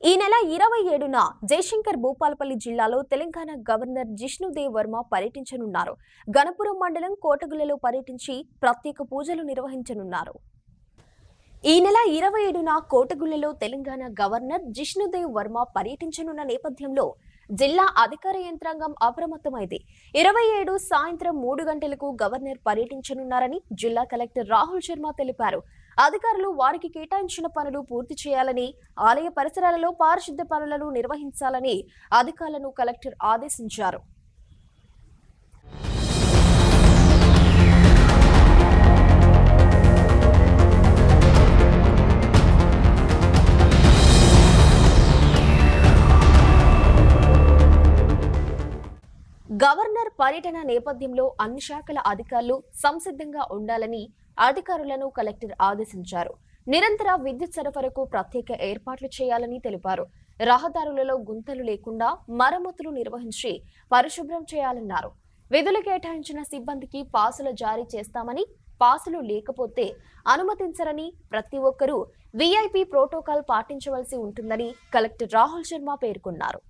ఈ నెల 27న జయశంకర్ భూపాలపల్లి జిల్లాలో తెలంగాణ గవర్నర్ జిష్ణుదేవ్ వర్మ పర్యటించనున్నారు. గణపురం మండలం కోటగులలో పర్యటించి ప్రత్యేక పూజలు నిర్వహించనున్నారు. ఈ నెల 27న కోటగులలో తెలంగాణ గవర్నర్ జిష్ణుదేవ్ వర్మ పర్యటించనున్న నేపథ్యంలో జిల్లా అధికార యంత్రాంగం అప్రమత్తమైంది. 27 సాయంత్రం 3 గంటలకు గవర్నర్ పర్యటించనున్నారని జిల్లా కలెక్టర్ రాహుల్ శర్మ తెలిపారు. అధికారులు వారికి కేటాయించిన పనులు పూర్తి చేయాలని, ఆలయ పరిసరాలలో పారిశుద్ధ్య పనులను నిర్వహించాలని అధికారులను కలెక్టర్ ఆదేశించారు. గవర్నర్ పర్యటన నేపథ్యంలో అన్ని శాఖల అధికారులు సంసిద్ధంగా ఉండాలని అధికారులను కలెక్టర్ ఆదేశించారు. నిరంతర విద్యుత్ సరఫరాకు ప్రత్యేక ఏర్పాట్లు చేయాలని తెలిపారు. రహదారులలో గుంతలు లేకుండా మరమ్మతులు నిర్వహించి పరిశుభ్రం చేయాలన్నారు. విధులు కేటాయించిన సిబ్బందికి పాసులు జారీ చేస్తామని, పాసులు లేకపోతే అనుమతించరని, ప్రతి ఒక్కరూ వీఐపీ ప్రోటోకాల్ పాటించవలసి ఉంటుందని కలెక్టర్ రాహుల్ శర్మ పేర్కొన్నారు.